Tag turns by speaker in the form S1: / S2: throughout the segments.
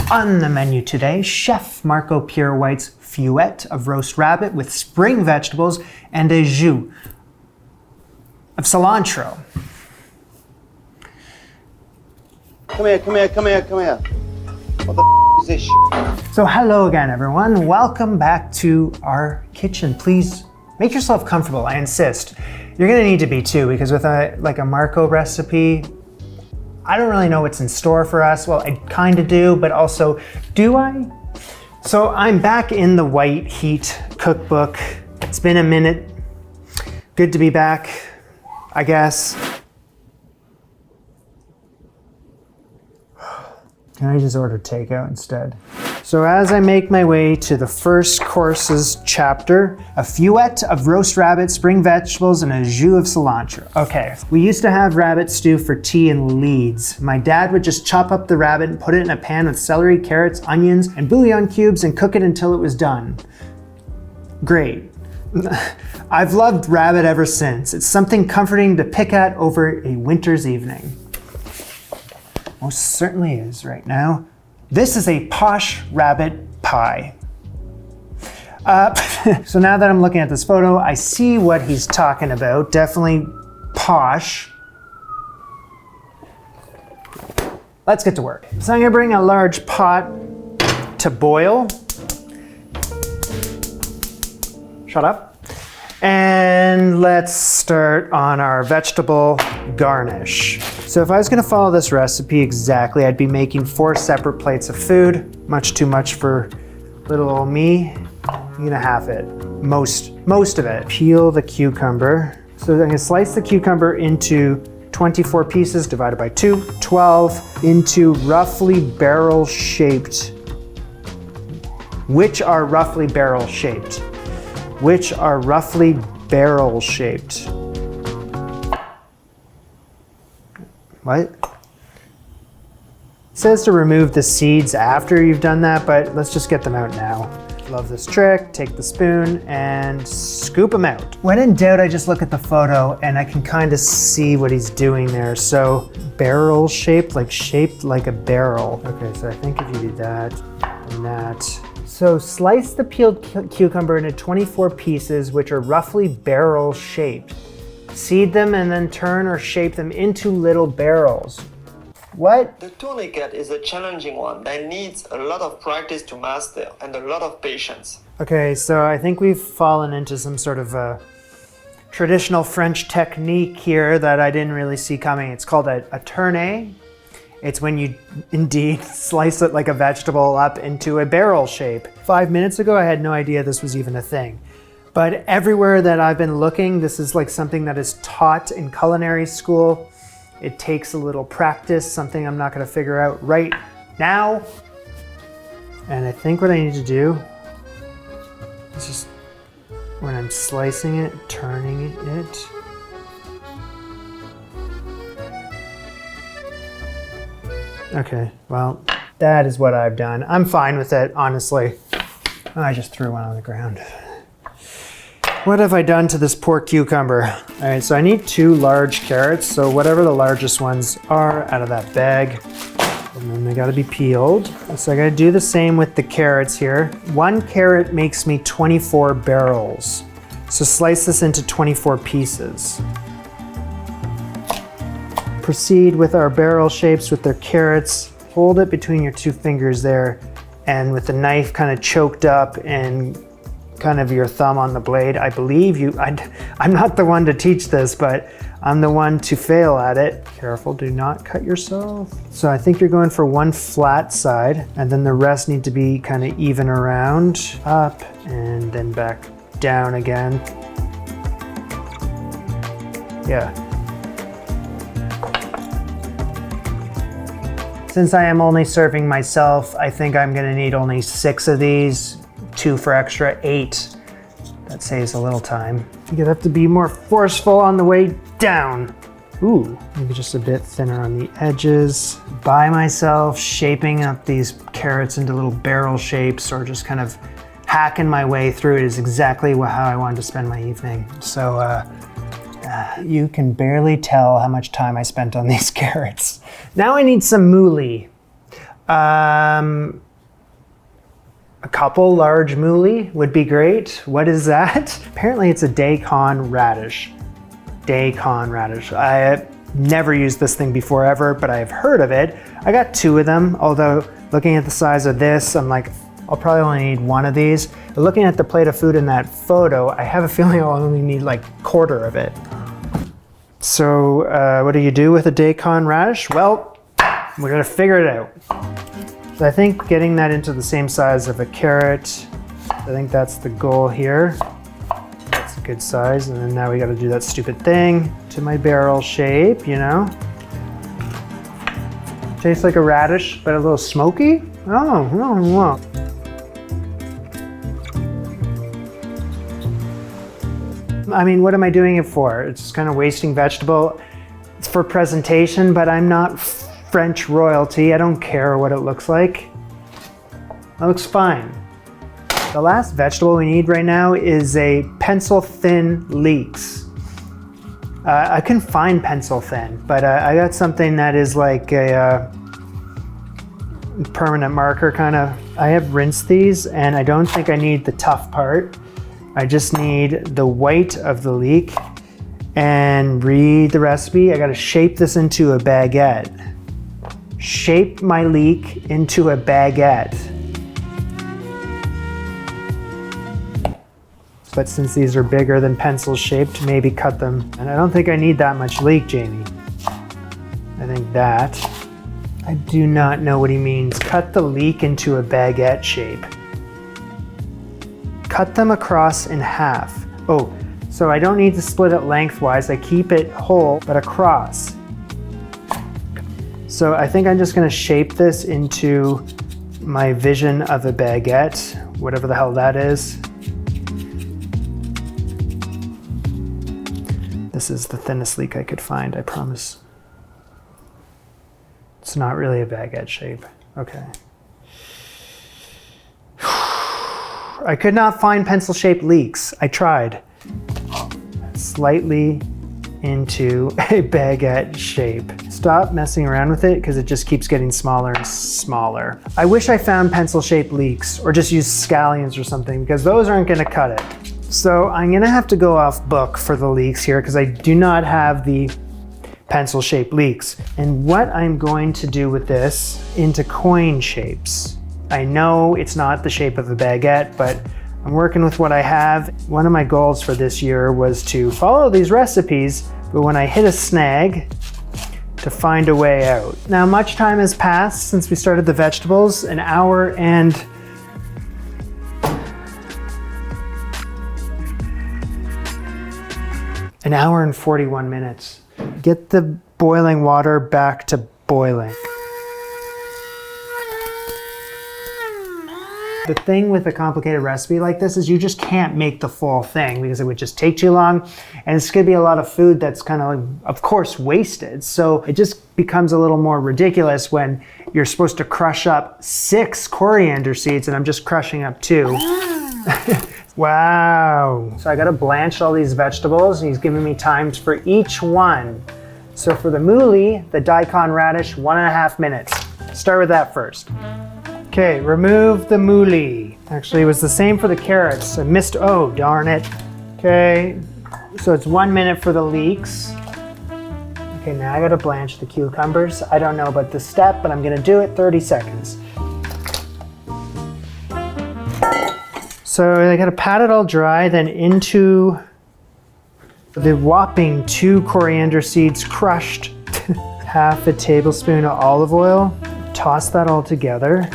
S1: On the menu today, Chef Marco Pierre White's feuilleté of roast rabbit with spring vegetables and a jus of cilantro.
S2: Come here. What the is this shit?
S1: So hello again, everyone. Welcome back to our kitchen. Please make yourself comfortable, I insist. You're gonna need to be too, because with a Marco recipe, I don't really know what's in store for us. Well, I kind of do, but also, do I? So I'm back in the White Heat cookbook. It's been a minute. Good to be back, I guess. Can I just order takeout instead? So as I make my way to the first courses chapter, a feuilleté of roast rabbit, spring vegetables, and a jus of cilantro. Okay, we used to have rabbit stew for tea in Leeds. My dad would just chop up the rabbit and put it in a pan with celery, carrots, onions, and bouillon cubes and cook it until it was done. Great. I've loved rabbit ever since. It's something comforting to pick at over a winter's evening. Most certainly is right now. This is a Posh rabbit pie. So now that I'm looking at this photo, I see what he's talking about. Definitely Posh. Let's get to work. So I'm gonna bring a large pot to boil. Shut up. And let's start on our vegetable garnish. So if I was gonna follow this recipe exactly, I'd be making 4 separate plates of food. Much too much for little old me. I'm gonna half it, most of it. Peel the cucumber. So I'm gonna slice the cucumber into 24 pieces divided by 2, 12 into roughly barrel-shaped, which are roughly barrel-shaped. What? It says to remove the seeds after you've done that, but let's just get them out now. Love this trick. Take the spoon and scoop them out. When in doubt, I just look at the photo and I can kind of see what he's doing there. So barrel shaped like a barrel. Okay, so I think if you do that and that. So slice the peeled cucumber into 24 pieces, which are roughly barrel shaped. Seed them and then turn or shape them into little barrels. What?
S3: The tourniquet is a challenging one that needs a lot of practice to master and a lot of patience.
S1: Okay, so I think we've fallen into some sort of a traditional French technique here that I didn't really see coming. It's called a tourné. It's when you indeed slice it like a vegetable up into a barrel shape. 5 minutes ago, I had no idea this was even a thing. But everywhere that I've been looking, this is like something that is taught in culinary school. It takes a little practice, something I'm not gonna figure out right now. And I think what I need to do is just, when I'm slicing it, turning it. Okay, well, that is what I've done. I'm fine with it, honestly. I just threw one on the ground. What have I done to this poor cucumber? All right, so I need 2 large carrots, so whatever the largest ones are out of that bag. And then they gotta be peeled. So I gotta do the same with the carrots here. 1 carrot makes me 24 barrels. So slice this into 24 pieces. Proceed with our barrel shapes with their carrots. Hold it between your 2 fingers there, and with the knife kind of choked up and kind of your thumb on the blade. I believe you, I'm not the one to teach this, but I'm the one to fail at it. Careful, do not cut yourself. So I think you're going for 1 flat side, and then the rest need to be kind of even around, up, and then back down again. Yeah. Since I am only serving myself, I think I'm gonna need only 6 of these, 2 for extra, 8. That saves a little time. You're gonna have to be more forceful on the way down. Ooh, maybe just a bit thinner on the edges. By myself, shaping up these carrots into little barrel shapes or just kind of hacking my way through it is exactly how I wanted to spend my evening. So you can barely tell how much time I spent on these carrots. Now I need some mouli. A couple large mouli would be great. What is that? Apparently it's a daikon radish. Daikon radish. I never used this thing before ever, but I've heard of it. I got 2 of them, although looking at the size of this, I'm like, I'll probably only need 1 of these. But looking at the plate of food in that photo, I have a feeling I'll only need like 1/4 of it. So what do you do with a daikon radish? Well, we're gonna figure it out. So I think getting that into the same size of a carrot, I think that's the goal here. That's a good size. And then now we gotta do that stupid thing to my barrel shape, you know? Tastes like a radish, but a little smoky. Oh, no. I mean, what am I doing it for? It's just kind of wasting vegetable. It's for presentation, but I'm not French royalty. I don't care what it looks like. It looks fine. The last vegetable we need right now is a pencil thin leeks. I couldn't find pencil thin, but I got something that is like a permanent marker kind of. I have rinsed these and I don't think I need the tough part. I just need the white of the leek and read the recipe. I gotta shape this into a baguette. Shape my leek into a baguette. But since these are bigger than pencil shaped, maybe cut them. And I don't think I need that much leek, Jamie. I think that. I do not know what he means. Cut the leek into a baguette shape. Cut them across in half. Oh, so I don't need to split it lengthwise. I keep it whole, but across. So I think I'm just gonna shape this into my vision of a baguette, whatever the hell that is. This is the thinnest leek I could find, I promise. It's not really a baguette shape. Okay. I could not find pencil-shaped leeks. I tried. Slightly into a baguette shape. Stop messing around with it because it just keeps getting smaller and smaller. I wish I found pencil-shaped leeks or just used scallions or something because those aren't gonna cut it. So I'm gonna have to go off book for the leeks here because I do not have the pencil-shaped leeks. And what I'm going to do with this into coin shapes. I know it's not the shape of a baguette, but I'm working with what I have. One of my goals for this year was to follow these recipes, but when I hit a snag, to find a way out. Now, much time has passed since we started the vegetables, an hour and 41 minutes. Get the boiling water back to boiling. The thing with a complicated recipe like this is you just can't make the full thing because it would just take too long and it's gonna be a lot of food that's kind of course, wasted. So it just becomes a little more ridiculous when you're supposed to crush up 6 coriander seeds and I'm just crushing up 2. Wow. So I gotta blanch all these vegetables and he's giving me times for each one. So for the mouli, the daikon radish, 1.5 minutes. Start with that first. Okay, remove the mouli. Actually, it was the same for the carrots. I missed, oh, darn it. Okay, so it's 1 minute for the leeks. Okay, now I gotta blanch the cucumbers. I don't know about this step, but I'm gonna do it 30 seconds. So I gotta pat it all dry, then into the whopping 2 coriander seeds crushed. Half a tablespoon of olive oil. Toss that all together.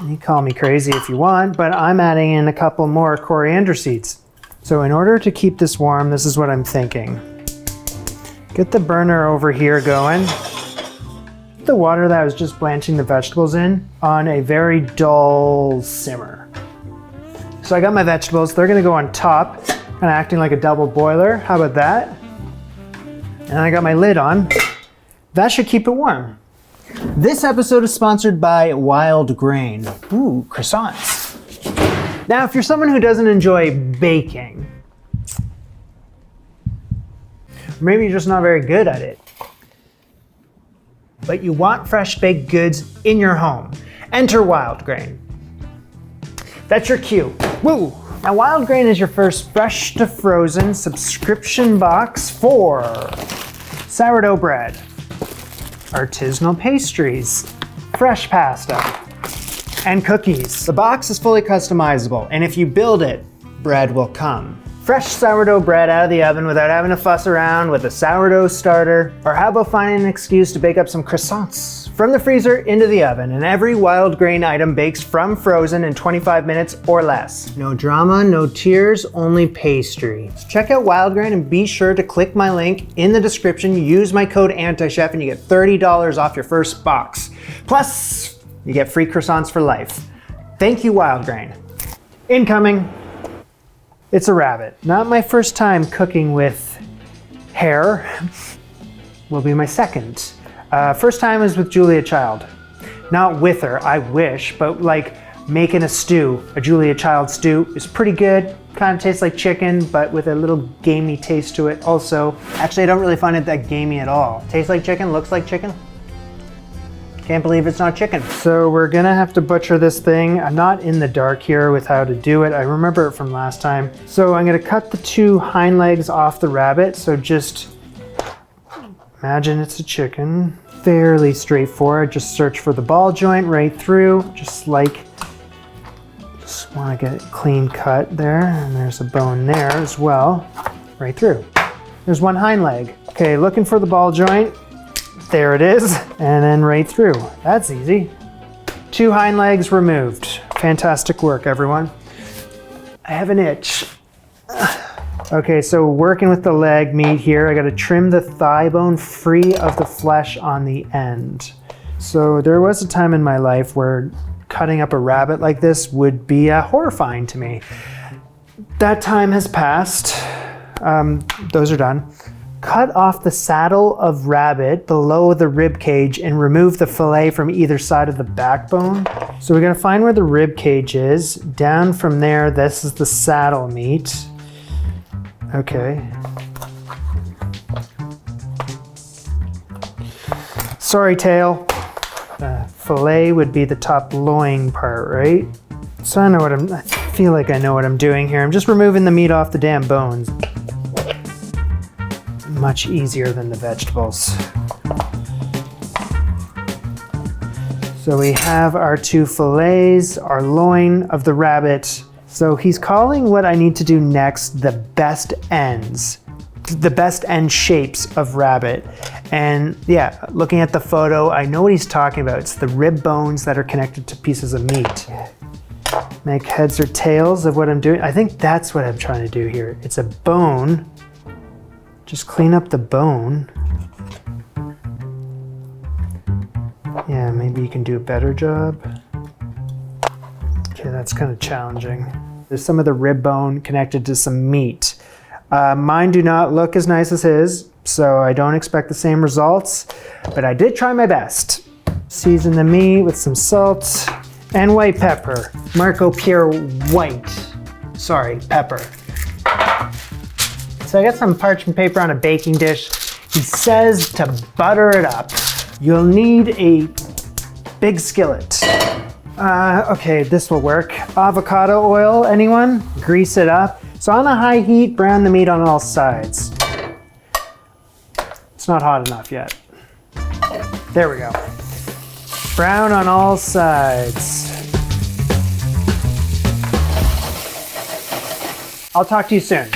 S1: You call me crazy if you want, but I'm adding in a couple more coriander seeds. So in order to keep this warm, this is what I'm thinking. Get the burner over here going. The water that I was just blanching the vegetables in on a very dull simmer. So I got my vegetables, they're gonna go on top, kind of acting like a double boiler. How about that? And I got my lid on. That should keep it warm. This episode is sponsored by Wild Grain. Ooh, croissants. Now, if you're someone who doesn't enjoy baking, maybe you're just not very good at it, but you want fresh baked goods in your home, enter Wild Grain. That's your cue. Woo! Now, Wild Grain is your first fresh to frozen subscription box for sourdough bread, artisanal pastries, fresh pasta, and cookies. The box is fully customizable, and if you build it, bread will come. Fresh sourdough bread out of the oven without having to fuss around with a sourdough starter. Or how about finding an excuse to bake up some croissants? From the freezer into the oven, and every Wild Grain item bakes from frozen in 25 minutes or less. No drama, no tears, only pastry. So check out Wild Grain and be sure to click my link in the description. Use my code antichef and you get $30 off your first box. Plus, you get free croissants for life. Thank you, Wild Grain. Incoming. It's a rabbit. Not my first time cooking with hair. Will be my second. First time was with Julia Child. Not with her, I wish, but like making a stew. A Julia Child stew is pretty good. Kind of tastes like chicken, but with a little gamey taste to it also. Actually, I don't really find it that gamey at all. Tastes like chicken, looks like chicken. Can't believe it's not chicken. So we're gonna have to butcher this thing. I'm not in the dark here with how to do it. I remember it from last time. So I'm gonna cut the two hind legs off the rabbit. So just imagine it's a chicken. Fairly straightforward. Just search for the ball joint right through. Just wanna get it clean cut there. And there's a bone there as well. Right through. There's one hind leg. Okay, looking for the ball joint. There it is, and then right through. That's easy. Two hind legs removed. Fantastic work, everyone. I have an itch. Okay, so working with the leg meat here, I gotta trim the thigh bone free of the flesh on the end. So there was a time in my life where cutting up a rabbit like this would be horrifying to me. That time has passed. Those are done. Cut off the saddle of rabbit below the rib cage and remove the fillet from either side of the backbone. So we're gonna find where the rib cage is. Down from there, this is the saddle meat. Okay. Sorry, tail. Fillet would be the top loin part, right? So I feel like I know what I'm doing here. I'm just removing the meat off the damn bones. Much easier than the vegetables. So we have our two fillets, our loin of the rabbit. So he's calling what I need to do next the best ends, the best end shapes of rabbit. And yeah, looking at the photo, I know what he's talking about. It's the rib bones that are connected to pieces of meat. Make heads or tails of what I'm doing. I think that's what I'm trying to do here. It's a bone. Just clean up the bone. Yeah, maybe you can do a better job. Okay, that's kind of challenging. There's some of the rib bone connected to some meat. Mine do not look as nice as his, so I don't expect the same results, but I did try my best. Season the meat with some salt and white pepper. Marco Pierre white. Sorry, pepper. So I got some parchment paper on a baking dish. He says to butter it up. You'll need a big skillet. Okay, this will work. Avocado oil, anyone? Grease it up. So on a high heat, brown the meat on all sides. It's not hot enough yet. There we go. Brown on all sides. I'll talk to you soon.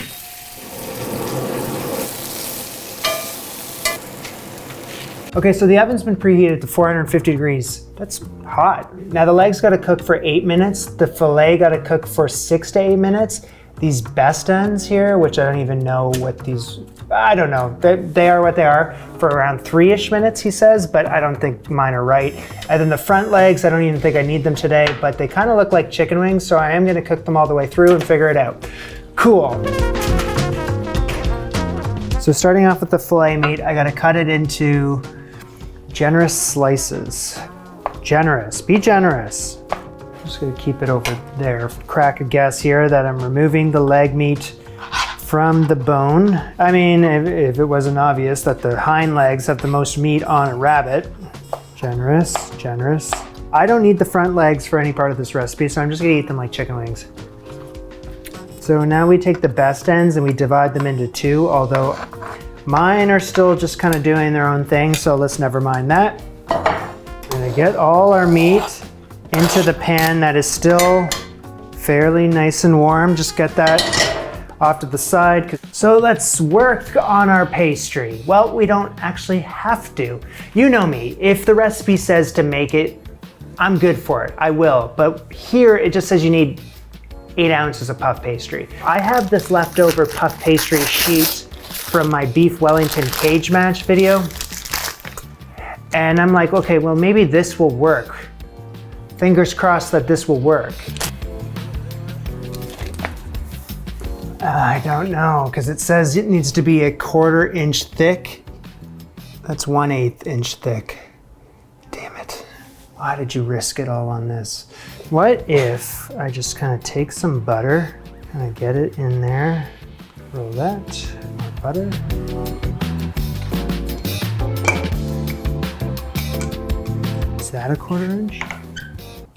S1: Okay, so the oven's been preheated to 450 degrees. That's hot. Now the legs gotta cook for 8 minutes. The filet gotta cook for 6 to 8 minutes. These best ends here, which I don't even know what these, I don't know. They are what they are for around 3-ish minutes, he says, but I don't think mine are right. And then the front legs, I don't even think I need them today, but they kind of look like chicken wings, so I am gonna cook them all the way through and figure it out. Cool. So starting off with the filet meat, I gotta cut it into generous slices. Generous, be generous. just gonna keep it over there. Crack a guess here that I'm removing the leg meat from the bone. I mean, if it wasn't obvious that the hind legs have the most meat on a rabbit. Generous, generous. I don't need the front legs for any part of this recipe, so I'm just gonna eat them like chicken wings. So now we take the best ends and we divide them into two, although mine are still just kind of doing their own thing, so let's never mind that. We're gonna get all our meat into the pan that is still fairly nice and warm. Just get that off to the side. So let's work on our pastry. Well, we don't actually have to. You know me, if the recipe says to make it, I'm good for it, I will. But here it just says you need 8 ounces of puff pastry. I have this leftover puff pastry sheet from my beef Wellington cage match video. And I'm like, okay, well maybe this will work. Fingers crossed that this will work. I don't know, because it says it needs to be a 1/4 inch thick. That's 1/8 inch thick. Damn it. Why did you risk it all on this? What if I just kind of take some butter, kind of get it in there, roll that, more butter. Is that a 1/4 inch?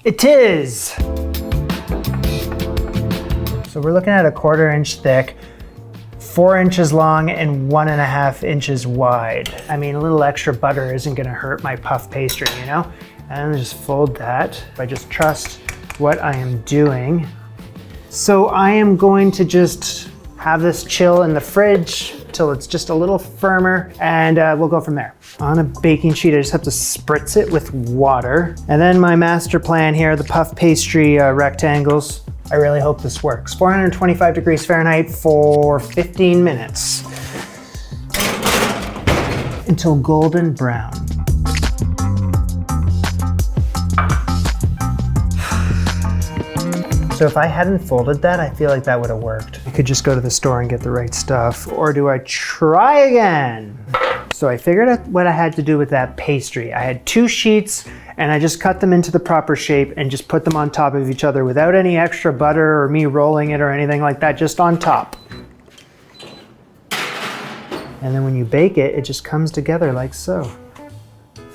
S1: It is! So we're looking at a 1/4 inch thick, 4 inches long and 1.5 inches wide. I mean, a little extra butter isn't gonna hurt my puff pastry, you know? And just fold that. I just trust what I am doing. So I am going to just have this chill in the fridge till it's just a little firmer, and we'll go from there. On a baking sheet, I just have to spritz it with water. And then my master plan here, the puff pastry rectangles. I really hope this works. 425 degrees Fahrenheit for 15 minutes until golden brown. So if I hadn't folded that, I feel like that would have worked. I could just go to the store and get the right stuff, or do I try again? So I figured out what I had to do with that pastry. I had 2 sheets and I just cut them into the proper shape and just put them on top of each other without any extra butter or me rolling it or anything like that, just on top. And then when you bake it, it just comes together like so.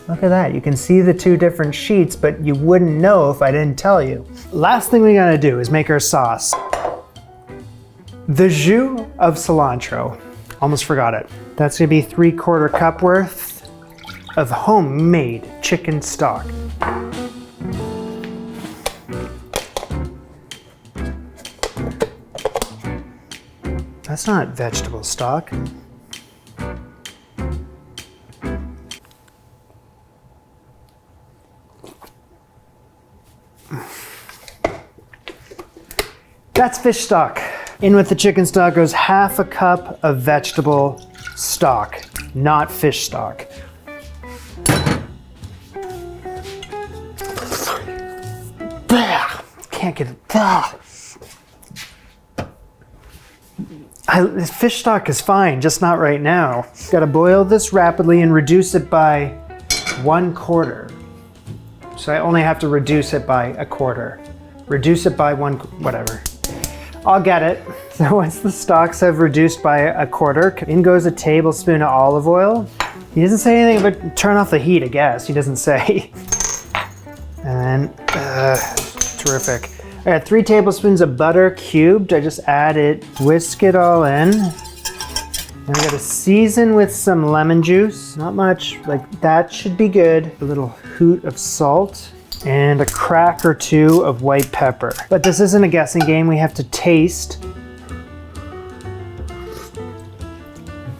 S1: Look at that, you can see the 2 different sheets, but you wouldn't know if I didn't tell you. Last thing we gotta do is make our sauce. The jus of cilantro. Almost forgot it. That's gonna be 3/4 cup worth of homemade chicken stock. That's not vegetable stock. That's fish stock. In with the chicken stock goes 1/2 cup of vegetable stock, not fish stock. Can't get it. Fish stock is fine, just not right now. Gotta boil this rapidly and reduce it by 1/4. So I only have to reduce it by 1/4. Reduce it by whatever. I'll get it. So once the stocks have reduced by 1/4, in goes a tablespoon of olive oil. He doesn't say anything but turn off the heat, I guess. He doesn't say. And then, terrific. I got 3 tablespoons of butter cubed. I just add it, whisk it all in. And I gotta season with some lemon juice. Not much, like that should be good. A little hoot of salt. And a crack or 2 of white pepper. But this isn't a guessing game, we have to taste.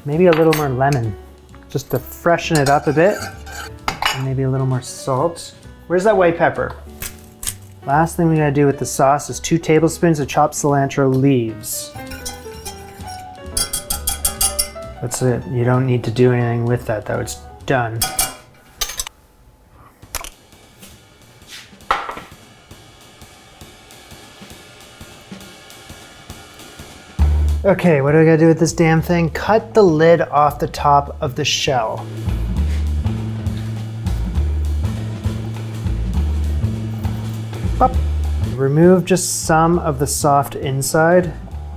S1: Maybe a little more lemon, just to freshen it up a bit. And maybe a little more salt. Where's that white pepper? Last thing we gotta do with the sauce is 2 tablespoons of chopped cilantro leaves. That's it, you don't need to do anything with that though, it's done. Okay, what do I gotta do with this damn thing? Cut the lid off the top of the shell. Pop. remove just some of the soft inside.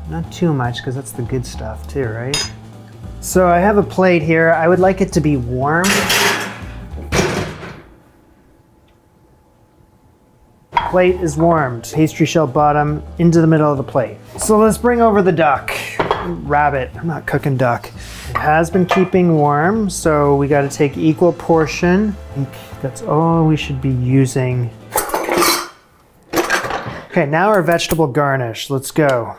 S1: Not too much, because that's the good stuff too, right? So I have a plate here. I would like it to be warm. Plate is warmed. Pastry shell bottom into the middle of the plate. So let's bring over the duck. Rabbit, I'm not cooking duck. It has been keeping warm, so we gotta take equal portion. I think that's all we should be using. Okay, now our vegetable garnish. Let's go.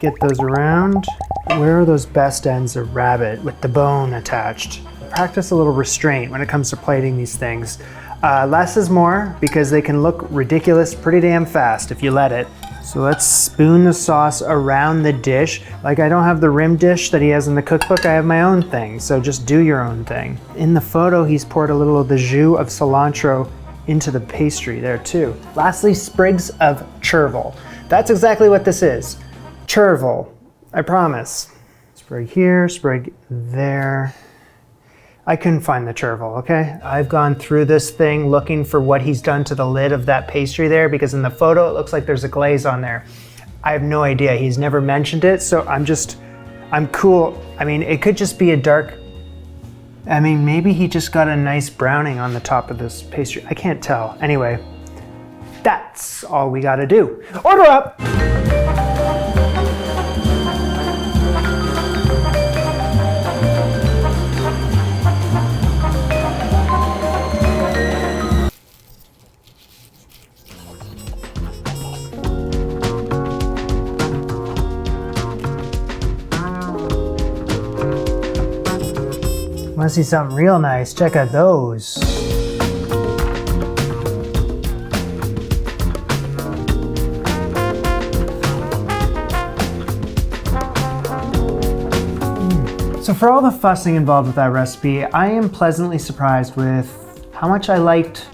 S1: Get those around. Where are those best ends of rabbit with the bone attached? Practice a little restraint when it comes to plating these things. Less is more because they can look ridiculous pretty damn fast if you let it. So let's spoon the sauce around the dish. Like I don't have the rim dish that he has in the cookbook, I have my own thing. So just do your own thing. In the photo, he's poured a little of the jus of cilantro into the pastry there too. Lastly, sprigs of chervil. That's exactly what this is. Chervil, I promise. Sprig here, sprig there. I couldn't find the chervil, okay? I've gone through this thing looking for what he's done to the lid of that pastry there, because in the photo it looks like there's a glaze on there. I have no idea, he's never mentioned it, so I'm cool. I mean, it could just be a dark, I mean, maybe he just got a nice browning on the top of this pastry. I can't tell. Anyway, that's all we gotta do. Order up! Want to see something real nice? Check out those. So for all the fussing involved with that recipe, I am pleasantly surprised with how much I liked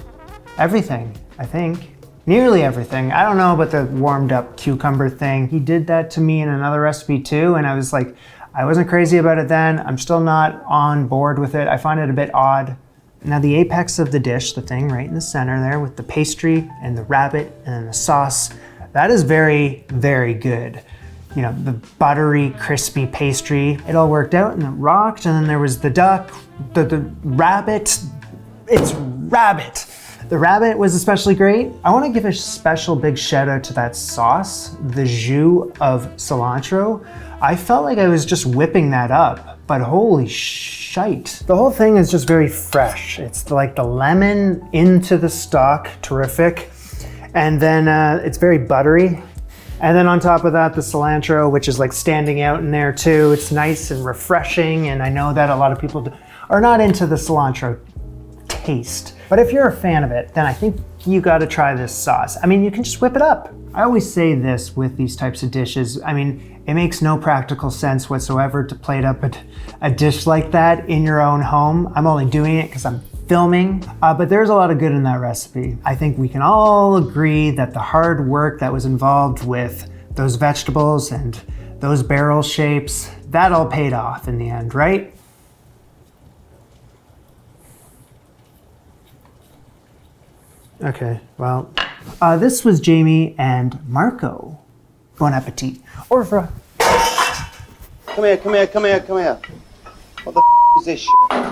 S1: everything, I think. Nearly everything. I don't know about the warmed up cucumber thing. He did that to me in another recipe too, and I was like, I wasn't crazy about it then. I'm still not on board with it. I find it a bit odd. Now the apex of the dish, the thing right in the center there with the pastry and the rabbit and the sauce, that is very, very good. You know, the buttery, crispy pastry, it all worked out and it rocked. And then there was the duck, the rabbit, it's rabbit. The rabbit was especially great. I want to give a special big shout out to that sauce, the jus of cilantro. I felt like I was just whipping that up, but holy shite. The whole thing is just very fresh. It's like the lemon into the stock, terrific. And then it's very buttery. And then on top of that, the cilantro, which is like standing out in there too. It's nice and refreshing. And I know that a lot of people are not into the cilantro taste. But if you're a fan of it, then I think you gotta try this sauce. I mean, you can just whip it up. I always say this with these types of dishes. I mean, it makes no practical sense whatsoever to plate up a dish like that in your own home. I'm only doing it because I'm filming, but there's a lot of good in that recipe. I think we can all agree that the hard work that was involved with those vegetables and those barrel shapes, that all paid off in the end, right? Okay, well, this was Jamie and Marco. Bon appetit. Au revoir.
S2: Come here, come here, come here, come here. What the is this shit?